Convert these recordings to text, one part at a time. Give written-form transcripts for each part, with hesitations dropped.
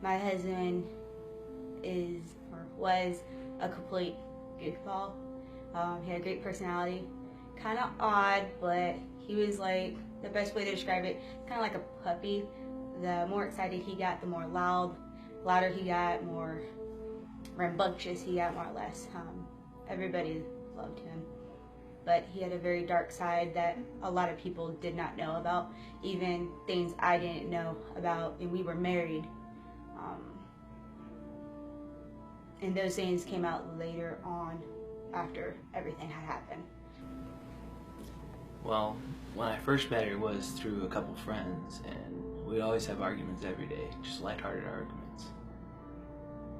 My husband is, or was, a complete goofball. He had a great personality, kind of odd, but he was like, the best way to describe it, kind of like a puppy. The more excited he got, the more louder he got, more rambunctious he got, more or less. Everybody loved him. But he had a very dark side that a lot of people did not know about, even things I didn't know about, and we were married. And those things came out later on after everything had happened. Well, when I first met her was through a couple friends, and we'd always have arguments every day, just lighthearted arguments.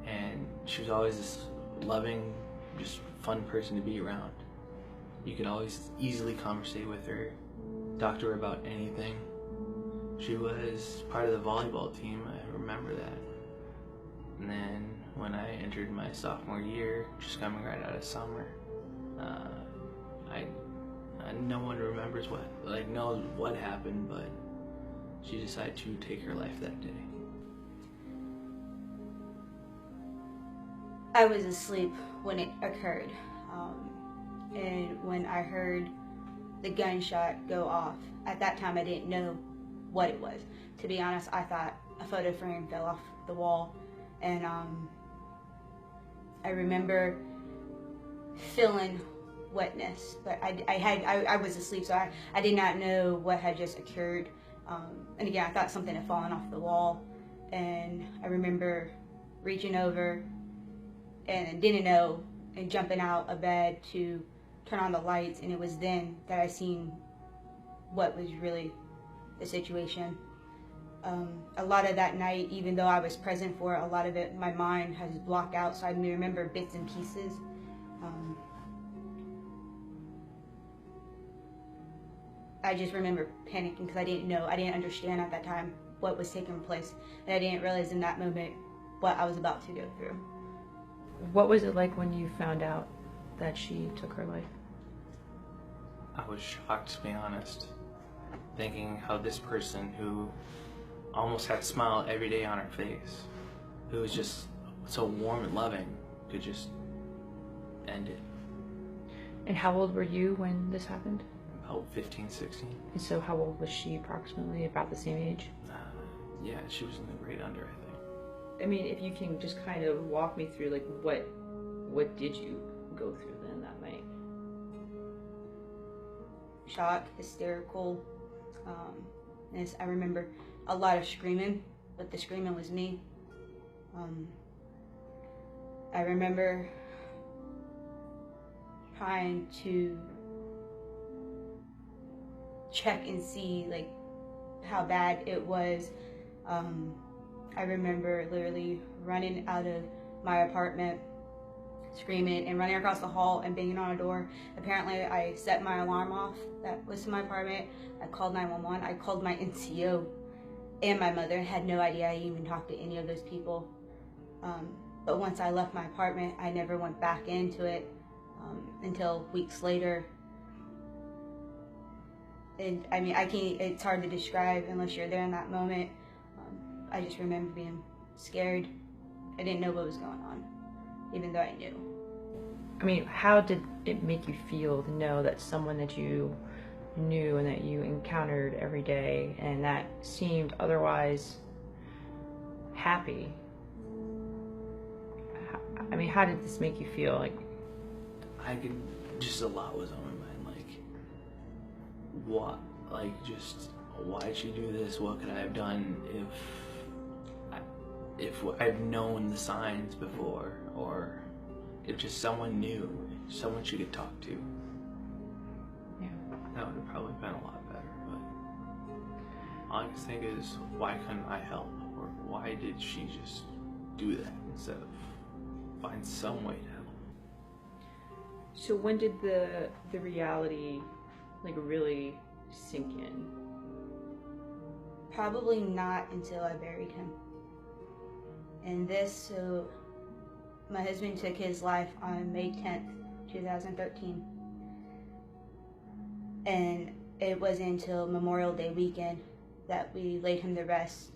And she was always this loving, just fun person to be around. You could always easily conversate with her, talk to her about anything. She was part of the volleyball team, I remember that. And then when I entered my sophomore year, just coming right out of summer, no one remembers knows what happened, but she decided to take her life that day. I was asleep when it occurred, and when I heard the gunshot go off, at that time I didn't know what it was. To be honest, I thought a photo frame fell off the wall, and I remember feeling wetness, but I was asleep, so I did not know what had just occurred. And again, I thought something had fallen off the wall, and I remember reaching over and didn't know, and jumping out of bed to turn on the lights, and it was then that I seen what was really the situation. A lot of that night, even though I was present for it, a lot of it my mind has blocked out, so I remember bits and pieces. I just remember panicking because I didn't understand at that time what was taking place, and I didn't realize in that moment what I was about to go through. What was it like when you found out that she took her life? I was shocked, to be honest, thinking how this person who almost had a smile every day on her face, who was just so warm and loving, could just end it. And how old were you when this happened? About 15, 16. And so how old was she approximately? About the same age? Yeah, she was in the grade under, I think. I mean, if you can just kind of walk me through, like, what did you go through then that night? Shock, hysterical. I remember a lot of screaming, but the screaming was me. I remember trying to check and see like how bad it was. I remember literally running out of my apartment, screaming and running across the hall and banging on a door. Apparently I set my alarm off that was in my apartment. I called 911. I called my NCO and my mother. Had no idea I even talked to any of those people. But once I left my apartment, I never went back into it until weeks later. And I mean, it's hard to describe unless you're there in that moment. I just remember being scared. I didn't know what was going on, even though I knew. I mean, how did it make you feel to know that someone that you knew and that you encountered every day and that seemed otherwise happy? I mean, how did this make you feel? Like, Just a lot was on my mind, like, what, just why did she do this? What could I have done if I've known the signs before, or if just someone knew, someone she could talk to? Yeah, that would have probably been a lot better. But all I can think is, why couldn't I help, or why did she just do that instead of find some way to help? So when did the reality really sink in? Probably not until I buried him. And so my husband took his life on May 10th, 2013. And it wasn't until Memorial Day weekend that we laid him to rest.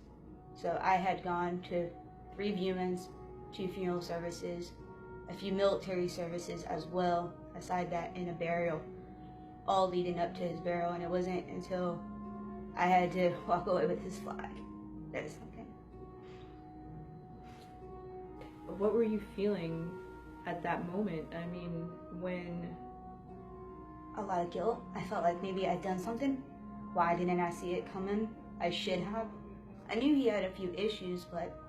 So I had gone to 3 viewings, 2 funeral services, a few military services as well, aside that, and a burial, all leading up to his burial. And it wasn't until I had to walk away with his flag that is something. What were you feeling at that moment? I mean, when... A lot of guilt. I felt like maybe I'd done something. Why didn't I see it coming? I should have. I knew he had a few issues, but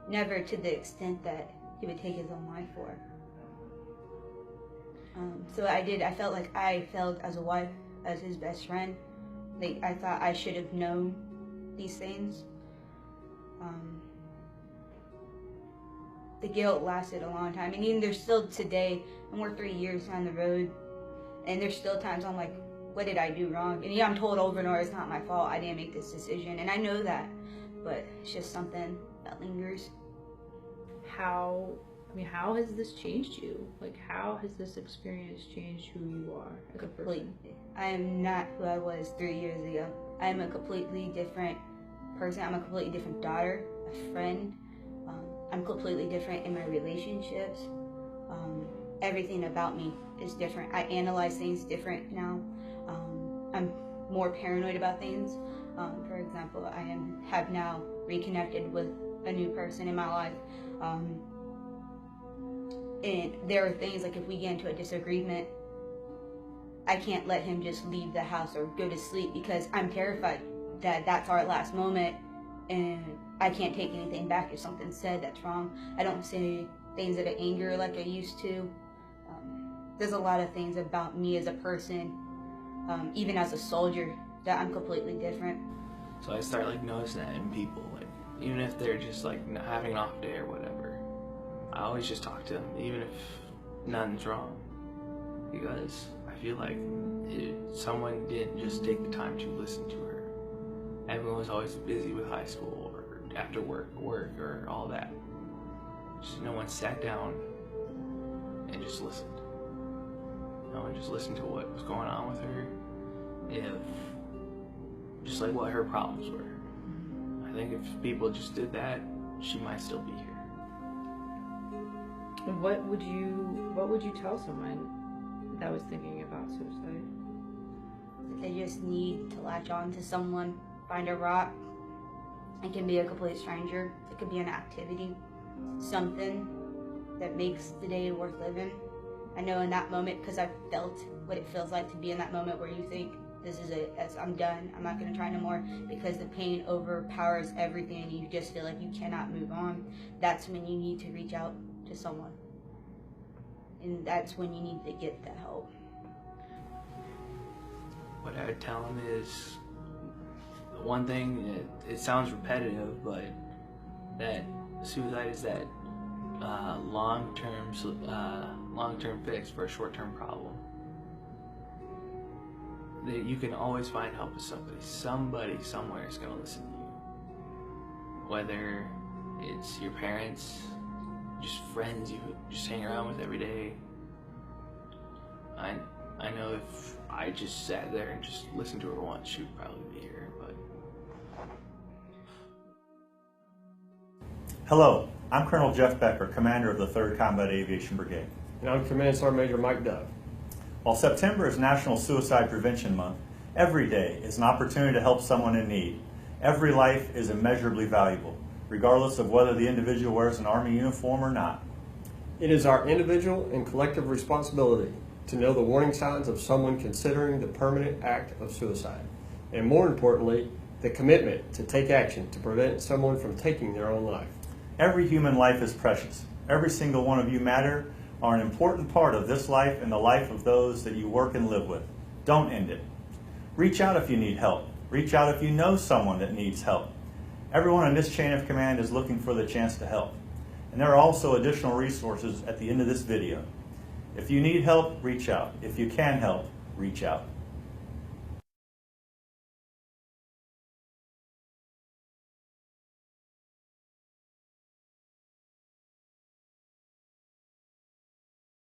never to the extent that he would take his own life for. So I felt like I failed as a wife, as his best friend. Like, I thought I should have known these things. The guilt lasted a long time. And even there's still today, and we're 3 years down the road, and there's still times I'm like, what did I do wrong? And yeah, I'm told over and over it's not my fault. I didn't make this decision. And I know that, but it's just something that lingers. How has this changed you? Like, how has this experience changed who you are as a person? I am not who I was 3 years ago. I am a completely different person. I'm a completely different daughter, a friend. I'm completely different in my relationships. Everything about me is different. I analyze things different now. I'm more paranoid about things. For example, I have now reconnected with a new person in my life. And there are things like if we get into a disagreement, I can't let him just leave the house or go to sleep because I'm terrified that that's our last moment and I can't take anything back if something's said that's wrong. I don't say things out of anger like I used to. There's a lot of things about me as a person, even as a soldier, that I'm completely different. So I start like noticing that in people, like even if they're just like having an off day or whatever, I always just talk to them, even if nothing's wrong, because I feel like someone didn't just take the time to listen to her. Everyone was always busy with high school or after work or all that. Just no one sat down and just listened. No one just listened to what was going on with her, just like what her problems were. I think if people just did that, she might still be here. What would you tell someone that was thinking about suicide? They just need to latch on to someone, find a rock. It can be a complete stranger. It could be an activity, something that makes the day worth living. I know in that moment, because I've felt what it feels like to be in that moment where you think, this is it, I'm done, I'm not going to try no more, because the pain overpowers everything and you just feel like you cannot move on. That's when you need to reach out to someone. And that's when you need to get the help. What I would tell them is, one thing, it sounds repetitive, but that suicide is that long-term fix for a short-term problem. That you can always find help with somebody. Somebody somewhere is going to listen to you. Whether it's your parents, just friends you just hang around with every day. I know if I just sat there and just listened to her once, she would probably be here, but... Hello, I'm Colonel Jeff Becker, commander of the 3rd Combat Aviation Brigade. And I'm Command Sergeant Major Mike Dove. While September is National Suicide Prevention Month, every day is an opportunity to help someone in need. Every life is immeasurably valuable, regardless of whether the individual wears an Army uniform or not. It is our individual and collective responsibility to know the warning signs of someone considering the permanent act of suicide, and more importantly, the commitment to take action to prevent someone from taking their own life. Every human life is precious. Every single one of you matter, are an important part of this life and the life of those that you work and live with. Don't end it. Reach out if you need help. Reach out if you know someone that needs help. Everyone in this chain of command is looking for the chance to help. And there are also additional resources at the end of this video. If you need help, reach out. If you can help, reach out.